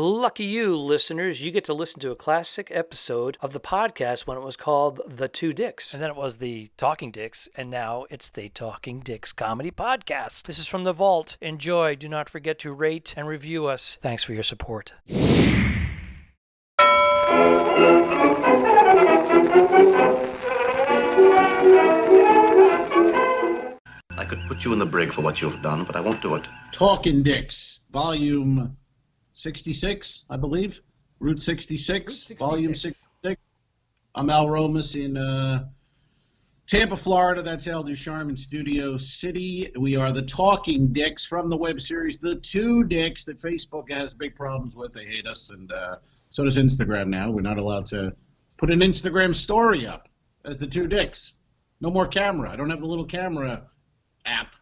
Lucky you, listeners. You get to listen to a classic episode of the podcast when it was called The Two Dicks. And then it was the Talking Dicks, and now it's the Talking Dicks Comedy Podcast. This is from the vault. Enjoy. Do not forget to rate and review us. Thanks for your support. I could put you in the brig for what you've done, but I won't do it. Talking Dicks, volume 66, I believe. Route 66, volume 66. I'm Al Romas in Tampa, Florida. That's Al Ducharme in Studio City. We are the Talking Dicks from the web series The Two Dicks that Facebook has big problems with. They hate us, and so does Instagram now. We're not allowed to put an Instagram story up as The Two Dicks. No more camera. I don't have a little camera app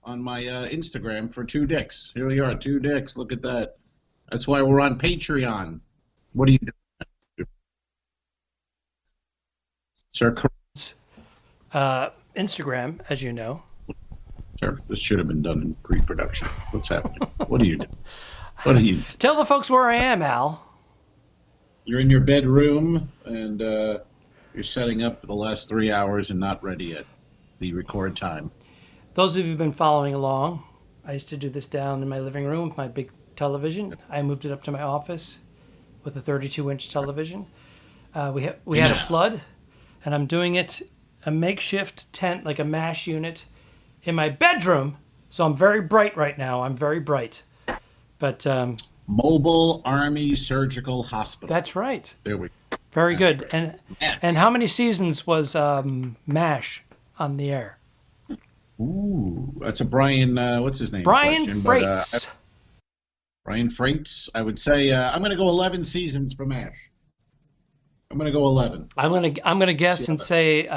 on my Instagram for Two Dicks. Here we are, Two Dicks. Look at that. That's why we're on Patreon. What are you doing? Sir? Instagram, as you know. Sir, this should have been done in pre-production. What's happening? What are you doing? What are you? Tell the folks where I am, Al. You're in your bedroom, and you're setting up for the last 3 hours and not ready at the record time. Those of you who've been following along, I used to do this down in my living room with my big television. I moved it up to my office with a 32-inch television. We had a flood, and I'm doing it a makeshift tent, like a MASH unit, in my bedroom. So I'm very bright right now. I'm very bright. But Mobile Army Surgical Hospital. That's right. There we go. Very good. Right. And how many seasons was MASH on the air? Ooh, that's a Brian. What's his name? Brian question, Freites. Brian Freites. I would say I'm going to go 11 seasons for MASH. I'm going to go 11. I'm gonna guess and say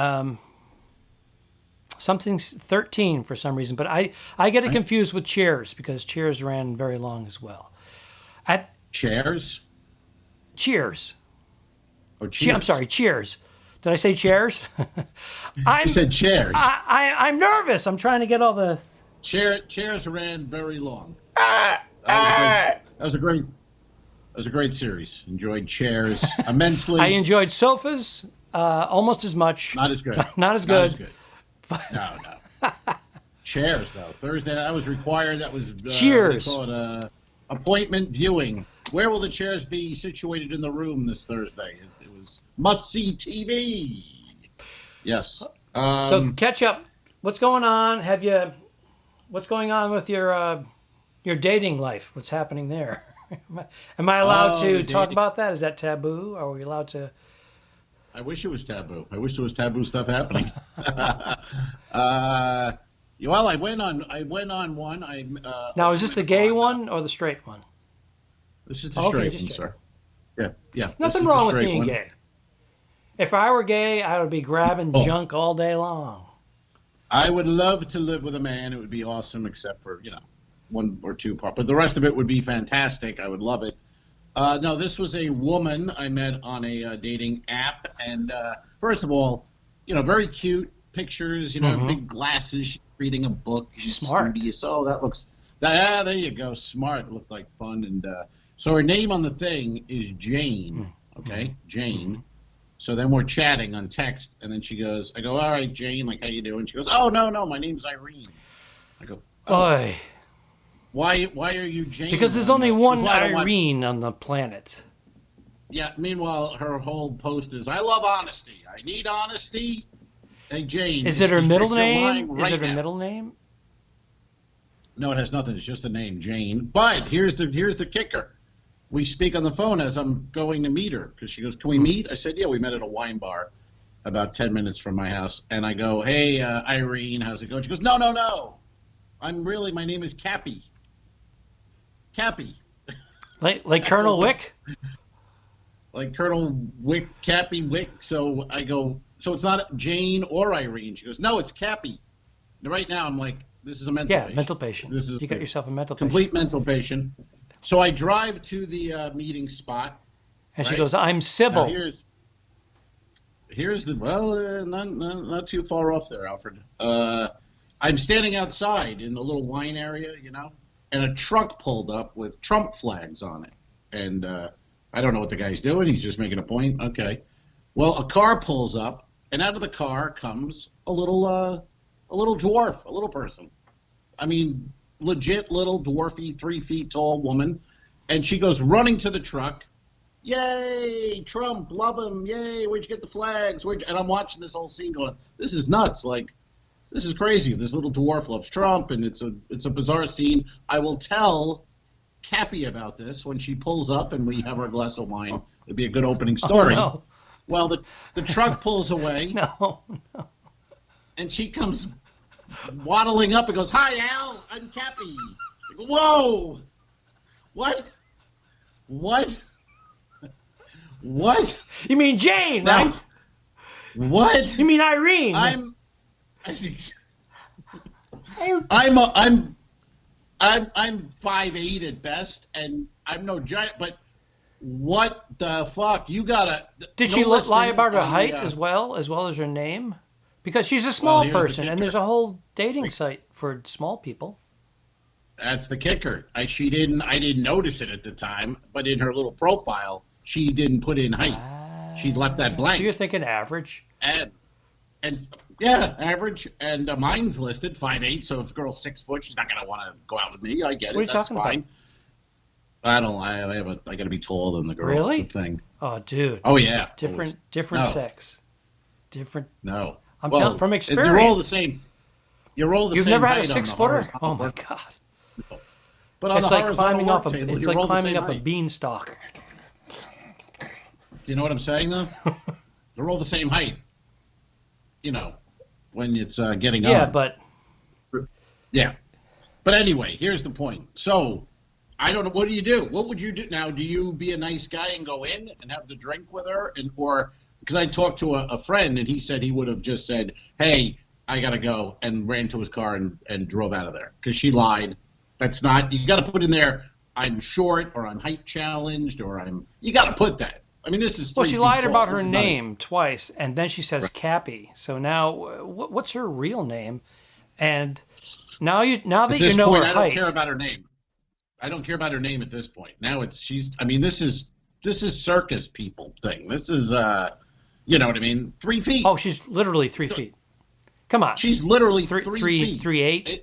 something 13 for some reason, but I get it confused with Cheers because Cheers ran very long as well. At Cheers. Oh, Cheers. I'm sorry, Cheers. Did I say chairs? You said chairs. I'm nervous. I'm trying to get all the... Chairs ran very long. That was a great series. Enjoyed Chairs immensely. I enjoyed Sofas almost as much. Not as good. Not as good. No. Chairs, though. Thursday, I was required. That was... Cheers. They call it appointment viewing. Where will the chairs be situated in the room this Thursday? It was must-see TV. Yes. So catch up. What's going on? What's going on with your dating life? What's happening there? Am I allowed to talk about that? Is that taboo? Are we allowed to? I wish it was taboo. I wish there was taboo stuff happening. Well, I went on one. Now, is this the gay one or the straight one? This is the straight one, sir. Yeah. Nothing wrong with being gay. If I were gay, I would be grabbing junk all day long. I would love to live with a man. It would be awesome, except for, one or two parts. But the rest of it would be fantastic. I would love it. No, this was a woman I met on a dating app. And first of all, very cute pictures, big glasses. She's reading a book. She's smart. Studious. Oh, that looks... there you go. Smart. Looked like fun. And so her name on the thing is Jane. Okay? Jane. So then we're chatting on text, and then she goes, I go, all right, Jane, like, how you doing? She goes, oh, no, my name's Irene. I go, Oy. Why are you Jane? Because there's only one Irene on the planet. Yeah, meanwhile, her whole post is, I love honesty. I need honesty. Hey, Jane. Is it her middle name? Is it her middle name? No, it has nothing. It's just the name, Jane. But here's the kicker. We speak on the phone as I'm going to meet her because she goes, can we meet? I said, yeah, we met at a wine bar about 10 minutes from my house. And I go, hey, Irene, how's it going? She goes, no. My name is Cappy. Cappy. Like Colonel Wick? Like Colonel Wick, Cappy Wick. So I go, so it's not Jane or Irene. She goes, no, it's Cappy. And right now I'm like, this is a mental patient. Yeah, mental patient. You got yourself a mental complete patient. Mental patient. So I drive to the meeting spot. And she goes, I'm Sybil. Now here's the, not too far off there, Alfred. I'm standing outside in the little wine area, and a truck pulled up with Trump flags on it. And I don't know what the guy's doing. He's just making a point. Okay. Well, a car pulls up, and out of the car comes a little dwarf, a little person. I mean, legit little dwarfy, 3 feet tall woman. And she goes running to the truck. Yay, Trump, love him. Yay, where'd you get the flags? And I'm watching this whole scene going, this is nuts. Like, this is crazy. This little dwarf loves Trump, and it's a bizarre scene. I will tell Cappy about this when she pulls up and we have our glass of wine. It'd be a good opening story. Oh, no. Well, the truck pulls away. No. And she comes waddling up and goes, "Hi, Al, I'm Cappy." I go, whoa! What? You mean Jane, Now, right? What? You mean Irene? I'm 5'8" at best, and I'm no giant. But what the fuck? You gotta. Did she lie about her height as well as her name? Because she's a small person, and there's a whole dating site for small people. That's the kicker. I didn't notice it at the time, but in her little profile, she didn't put in height. She left that blank. So you're thinking average? And yeah, average. And mine's listed 5'8". So if a girl's 6 foot, she's not gonna want to go out with me. I get it. What are you That's talking fine. About? I got to be taller than the girl. Really? It's a thing. Oh, dude. Oh yeah. Different No. sex. Different. No. I'm telling from experience. You're all the same. You're all the You've same. never had a height on the 6-footer? horizontal Oh my work. god. No. But on It's the like horizontal climbing off work table, it's you're like all the climbing same up a height. beanstalk. Do you know what I'm saying though? They're all the same height. You know, when it's getting on. Yeah, but Yeah. But anyway, here's the point. So, I don't know. What do you do? What would you do now? Do you be a nice guy and go in and have the drink with her, or because I talked to a friend and he said he would have just said, "Hey, I gotta go," and ran to his car and drove out of there because she lied. That's not. You got to put in there. I'm short, or I'm height challenged, or you got to put that. I mean, this is. well, 3 she feet lied tall. about This her is not name twice, and then she says Cappy. So now, what's her real name? And now that At you this know point, her I don't height, care about her name. I don't care about her name at this point. Now she's. I mean, this is circus people thing. This is you know what I mean? 3 feet. oh, she's literally 3 feet. Come on, She's literally three, 3 three, feet. 3'8".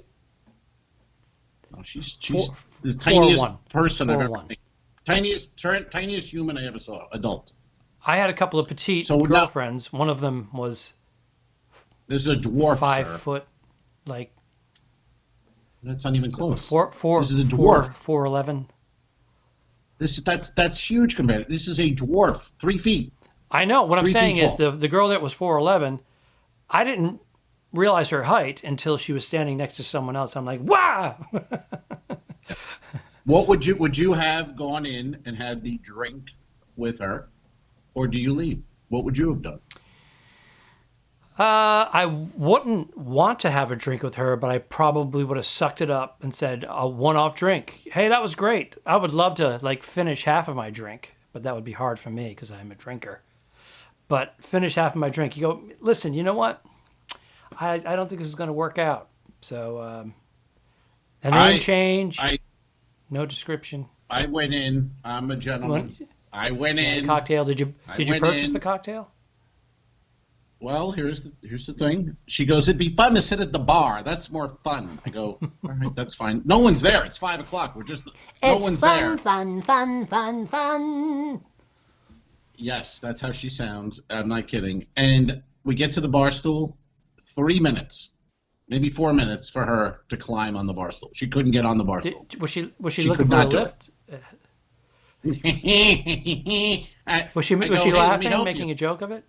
No, she's Four- the tiniest 4'1". person I've ever 4'1". seen. Tiniest human I ever saw. Adult. I had a couple of petite So now- girlfriends. One of them was This is a dwarf. 5 sir. foot, like That's not even close. This is a dwarf. 4'11". That's huge compared. This is a dwarf. 3 feet. I know. What I'm 3 feet saying is tall. the girl that was 4'11", I didn't realize her height until she was standing next to someone else. I'm like, wow! What would you have gone in and had the drink with her, or do you leave? What would you have done? I wouldn't want to have a drink with her, but I probably would have sucked it up and said a one-off drink. Hey, that was great. I would love to finish half of my drink, but that would be hard for me because I'm a drinker. But finish half of my drink. You go, listen, you know what? I don't think this is going to work out. So, a name change, no description. I went in. I'm a gentleman. I went in. Cocktail. Did you went purchase in. the cocktail? Well, here's the thing. She goes, "It'd be fun to sit at the bar. That's more fun." I go, "All right, that's fine." No one's there. It's 5 o'clock. We're just no one's there. Fun. Yes, that's how she sounds. I'm not kidding. And we get to the bar stool. 3 minutes, maybe 4 minutes for her to climb on the bar stool. She couldn't get on the bar stool. Was she She looking could for a not do lift? I Was she go, "Hey, let me laughing, help making you." a joke of it?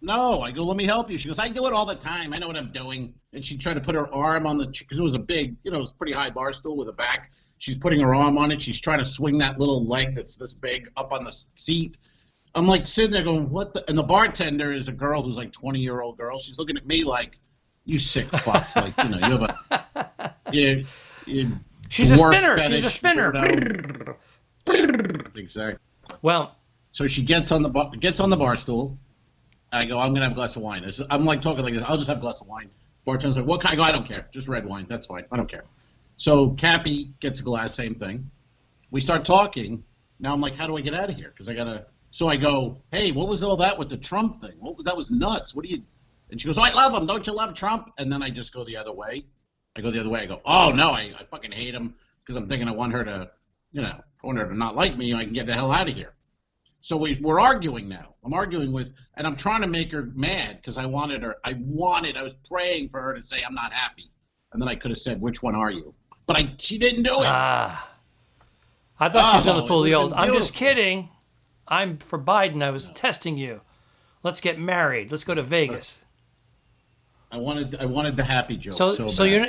No, I go, "Let me help you." She goes, "I do it all the time. I know what I'm doing." And she tried to put her arm on because it was a big, it was a pretty high bar stool with a back. She's putting her arm on it. She's trying to swing that little leg that's this big up on the seat. I'm like sitting there going, "What the?" And the bartender is a girl who's like 20-year-old girl. She's looking at me like, "You sick fuck." Like, you have a. She's a dwarf spinner. fetish She's a spinner. weirdo. Exactly. Well, So she gets on the bar stool. I go, "I'm gonna have a glass of wine." I'm like talking like this. "I'll just have a glass of wine." Bartender's like, "What kind?" I go, "I don't care. Just red wine. That's fine. I don't care." So Cappy gets a glass. Same thing. We start talking. Now I'm like, how do I get out of here? Because I gotta. So I go, hey, what was all that with the Trump thing? That was nuts. What do you? And she goes, oh, I love him. Don't you love Trump? And then I just go the other way. I go, oh no, I fucking hate him because I'm thinking I want her to, I want her to not like me. I can get the hell out of here. So we're arguing now. I'm arguing and I'm trying to make her mad because I was praying for her to say I'm not happy. And then I could have said, which one are you? But she didn't do it. I thought she was going to pull the old, I'm just kidding. I'm for Biden. I was testing you. Let's get married. Let's go to Vegas. I wanted the happy joke. So you're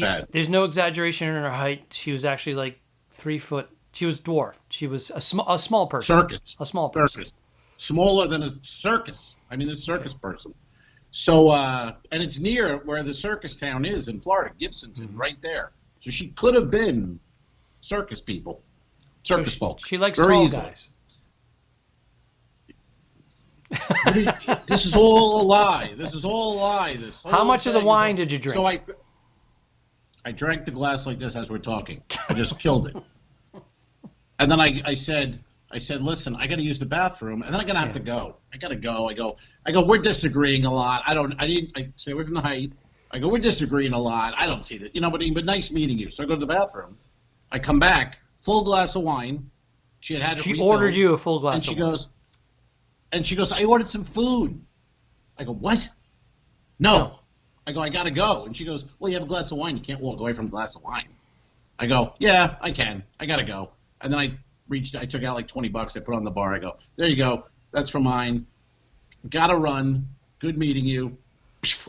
bad. There's no exaggeration in her height. She was actually like 3 foot. She was dwarfed. She was a small person. Circus. A small person. Circus. Smaller than a circus. I mean, a circus person. So, and it's near where the circus town is in Florida. Gibson's right there. So she could have been circus people. Circus folk. She likes very tall easily. guys. This is all a lie. How much of the wine did you drink? So I drank the glass like this as we're talking. I just killed it. And then I said, listen, I got to use the bathroom, and then I'm gonna have to go. I gotta go. I go. We're disagreeing a lot. I stay away from the height. I go, we're disagreeing a lot. I don't see that, but nice meeting you. So I go to the bathroom. I come back, full glass of wine. She had it. She refilled, ordered you a full glass. And she goes, I ordered some food. I go, what? No. I go, I gotta go. And she goes, well, you have a glass of wine. You can't walk away from a glass of wine. I go, yeah, I can. I gotta go. And then I took out like $20. I put it on the bar. I go, there you go. That's for mine. Gotta run. Good meeting you.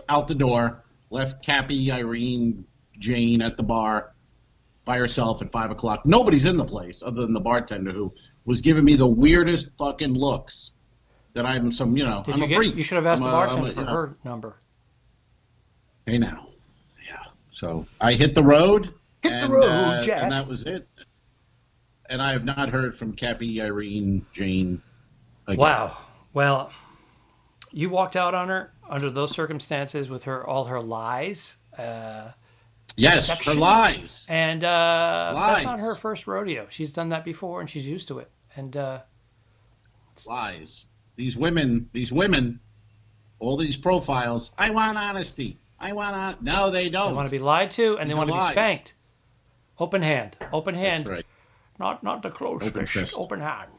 Out the door. Left Cappy, Irene, Jane at the bar by herself at 5 o'clock. Nobody's in the place other than the bartender who was giving me the weirdest fucking looks that I'm I'm a freak. You should have asked the bartender for her number. Hey now. Yeah. So I hit the road. Hit the road, Jack. And that was it. And I have not heard from Cappy, Irene, Jane again. Wow. Well, you walked out on her under those circumstances with all her lies. Yes, deception. her lies. And lies. That's not her first rodeo. She's done that before, and she's used to it. And lies. These women, all these profiles. I want honesty. No, they don't. They want to be lied to, and These they want to be lies. spanked. Open hand. That's right. Not the closed Open fist. fist. Open hand.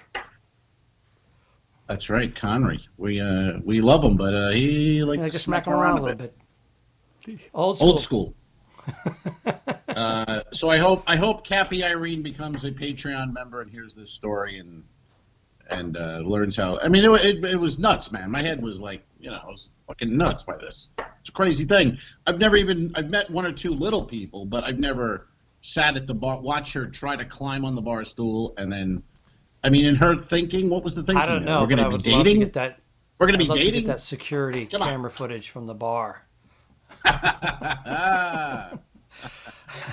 That's right, Connery. We love him, but he likes Like to to smack him around a little bit. Old school. So I hope Cappy Irene becomes a Patreon member and hears this story and learns how. I mean, it was nuts, man. My head was like, I was fucking nuts by this. It's a crazy thing. I've met one or two little people, but I've never sat at the bar, watch her try to climb on the bar stool, and then, I mean, in her thinking, what was the thinking? I don't know. We're going to be dating. We're going to be To dating. get that security camera footage from the bar.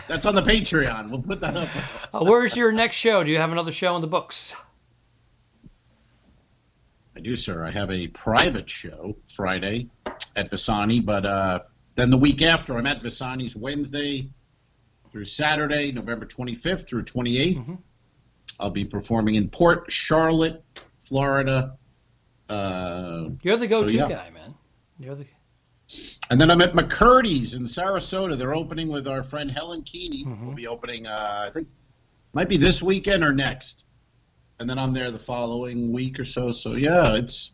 That's on the Patreon. We'll put that up. Where's your next show? Do you have another show in the books? I do, sir. I have a private show Friday at Visani, but then the week after, I'm at Visani's Wednesday through Saturday, November 25th through 28th. Mm-hmm. I'll be performing in Port Charlotte, Florida. You're the go-to guy, man. And then I'm at McCurdy's in Sarasota. They're opening with our friend Helen Keeney. Mm-hmm. We'll be opening, I think, might be this weekend or next. And then I'm there the following week or so. So, yeah, it's,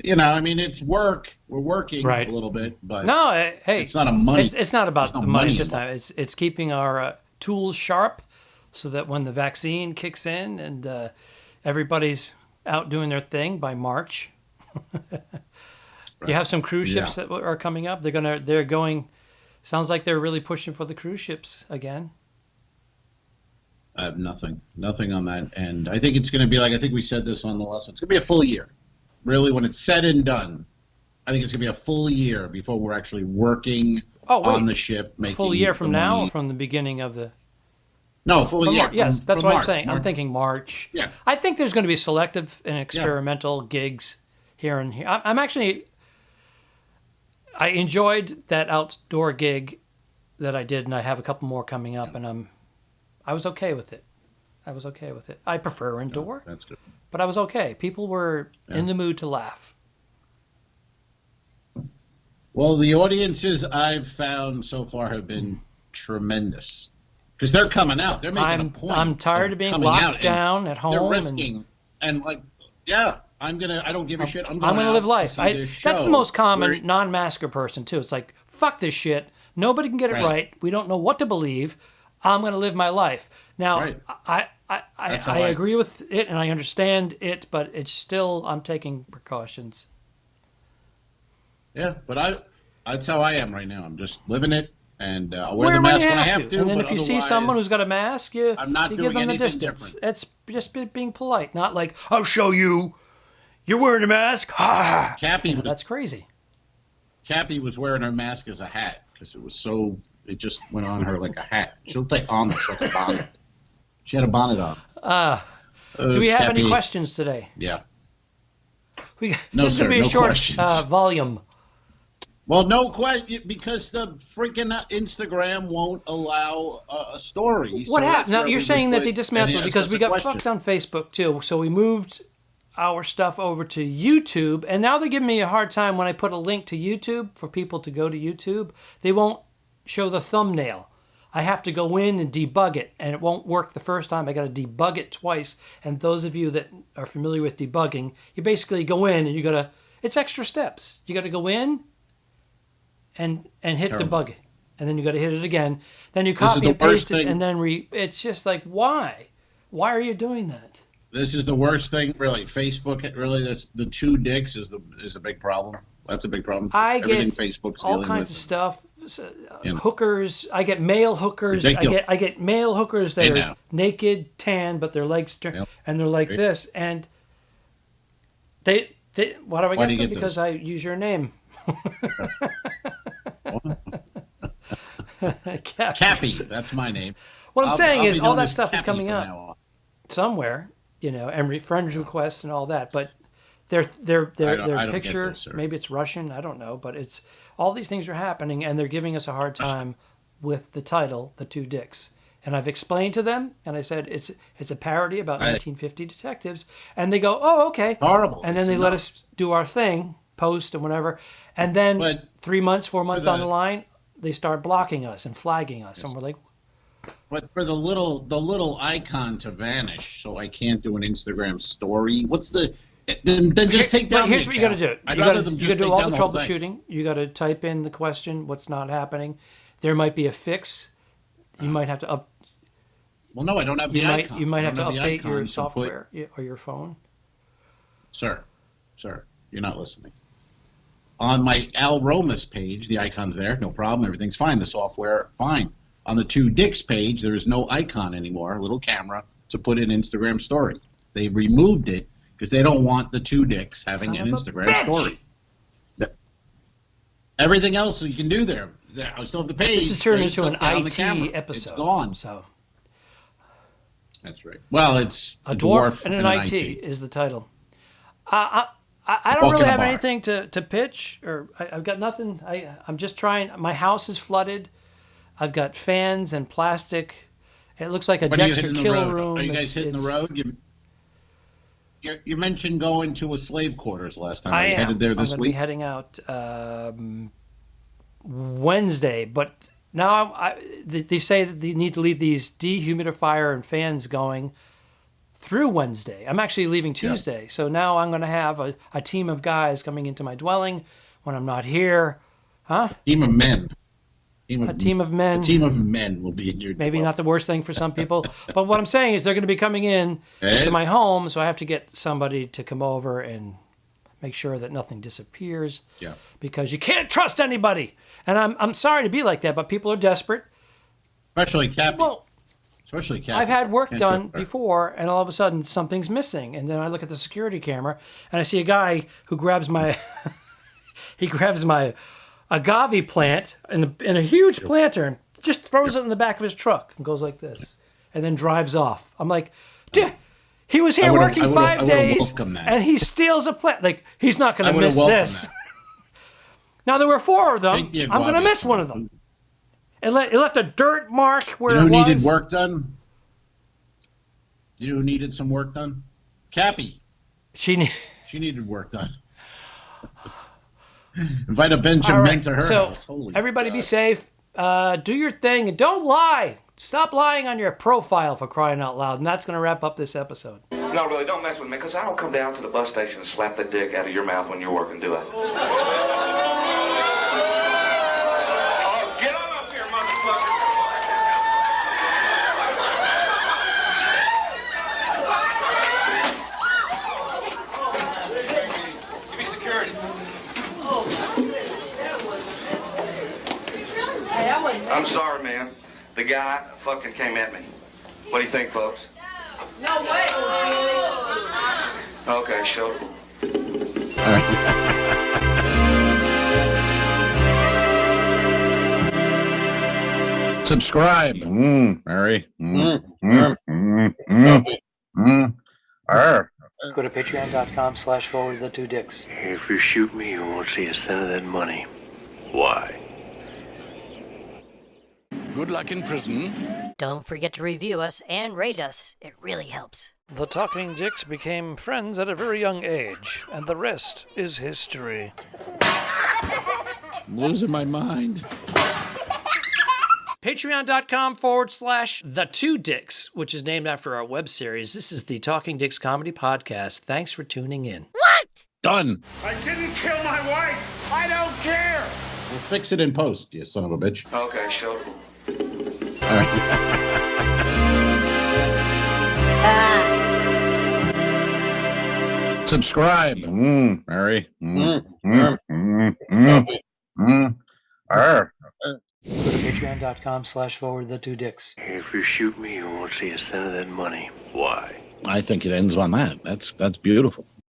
I mean, it's work. We're working a little bit. But no, hey. It's not a money. It's not about the money this time. It's keeping our tools sharp so that when the vaccine kicks in and everybody's out doing their thing by March. You have some cruise ships that are coming up. They're going. Sounds like they're really pushing for the cruise ships again. I have nothing on that, and I think it's going to be like I think we said this on the lesson. It's going to be a full year, really. When it's said and done, I think it's going to be a full year before we're actually working on the ship. Making a full year from now, money. or from the beginning of the. No, full year. Yes, that's what March. I'm saying. March. I'm thinking March. Yeah. I think there's going to be selective and experimental gigs here and here. I'm actually. I enjoyed that outdoor gig that I did, and I have a couple more coming up, and I was okay with it. I was okay with it. I prefer indoor, That's good. but I was okay. People were in the mood to laugh. Well, the audiences I've found so far have been tremendous because they're coming out. They're making a point. I'm tired of being coming out, locked down at home. They're risking and like, yeah, I don't give a shit. I'm gonna live life. That's the most common where, non-masker person too. It's like, fuck this shit. Nobody can get it right. We don't know what to believe. I'm gonna live my life. Now, I agree with it and I understand it, but it's still, I'm taking precautions. Yeah, but that's how I am right now. I'm just living it, and I'll wear the mask when I have to. And then if you see someone who's got a mask, you give them the distance. Different. It's just being polite, not like, I'll show you. You're wearing a mask? Ha! That's crazy. Cappy was wearing her mask as a hat because it just went on her like a hat. She'll take on this like a bonnet. She had a bonnet on. Do we have Cappy, any questions today? Yeah. This is going to be a short volume. Well, no question, because the freaking Instagram won't allow a story. What happened? Now, you're saying that they dismantled it because we got fucked on Facebook, too. So we moved our stuff over to YouTube, and now they're giving me a hard time when I put a link to YouTube for people to go to YouTube. They won't show the thumbnail. I have to go in and debug it, and it won't work the first time. I got to debug it twice. And those of you that are familiar with debugging, you basically go in and you got to, it's extra steps. You got to go in and hit debug it. And then you got to hit it again. Then you copy and paste it, and then it's just like, why? Why are you doing that? This is the worst thing, really. Facebook, really, that's the 2 dicks is a big problem. That's a big problem. I Everything get Facebook's all dealing kinds with. of stuff. Hookers. I get male hookers. Ridiculous. I get male hookers that are naked, tan, but their legs turn, and they're like this. And they why do I get them? Because I use your name. Cappy, that's my name. What I'm saying is all that stuff is coming up somewhere, and friends requests and all that, but their picture, maybe it's Russian, I don't know, but it's all these things are happening, and they're giving us a hard time with the title, The Two Dicks. And I've explained to them, and I said it's a parody about 1950 detectives, and they go, oh, okay. Horrible. And then they let us do our thing, post and whatever, and then 3 months, 4 months down the line, they start blocking us and flagging us, and we're like. But for the little icon to vanish, so I can't do an Instagram story. What's the? Then just take down. Here's what you got to do. You got to do all the troubleshooting. You got to type in the question, what's not happening. There might be a fix. You might have to up. Well, no, I don't have the icon. You might have to update your software or your phone. Sir, you're not listening. On my Al Romas page, the icon's there, no problem. Everything's fine. The software, fine. On the Two Dicks page, there is no icon anymore, a little camera to put in Instagram story. They removed it because they don't want the Two Dicks having an Instagram story. Everything else you can do there. I still have the page. This is turned into an IT episode. It's gone. So. That's right. Well, it's a dwarf and an IT is the title. I don't really have anything to pitch, or I've got nothing. I'm just trying. My house is flooded. I've got fans and plastic. It looks like a Dexter kill room. Are you guys hitting the road? You mentioned going to a slave quarters last time. Are you headed there this week? I'm going to be heading out Wednesday, but now they say that they need to leave these dehumidifier and fans going through Wednesday. I'm actually leaving Tuesday, so now I'm going to have a team of guys coming into my dwelling when I'm not here. Huh? Team of men. A team of men. A team of men will be in your maybe not the worst thing for some people, but what I'm saying is they're going to be coming in to my home, so I have to get somebody to come over and make sure that nothing disappears. Yeah. Because you can't trust anybody, and I'm sorry to be like that, but people are desperate. Especially Cappy. Well, I've had work done before, and all of a sudden something's missing, and then I look at the security camera and I see a guy who grabs my agave plant in a huge planter and just throws it in the back of his truck and goes like this and then drives off. I'm like, he was here working 5 days and he steals a plant. Like, he's not going to miss this. Now, there were 4 of them. I'm going to miss one of them. It left a dirt mark where it was. Who needed work done? You know who needed some work done? Cappy. She needed work done. Invite a Benjamin to her house. Holy everybody God. be safe. Do your thing and don't lie. Stop lying on your profile, for crying out loud. And that's going to wrap up this episode. No, really, don't mess with me, because I don't come down to the bus station and slap the dick out of your mouth when you're working, do I? Oh, get on up here, motherfucker! Give me security. I'm sorry, man. The guy fucking came at me. What do you think, folks? No way. Okay, sure. Subscribe. Mary. Go to patreon.com/forwardthetwodicks. If you shoot me, you won't see a cent of that money. Why? Good luck in prison. Don't forget to review us and rate us. It really helps. The Talking Dicks became friends at a very young age, and the rest is history. I'm losing my mind. Patreon.com/The2Dicks, which is named after our web series. This is the Talking Dicks Comedy Podcast. Thanks for tuning in. Done. I didn't kill my wife. I don't care. We'll fix it in post, you son of a bitch. Okay, sure. Subscribe. Mary. Go to patreon.com/forwardthetwodicks. If you shoot me, you won't see a cent of that money. Why? I think it ends on that. That's beautiful.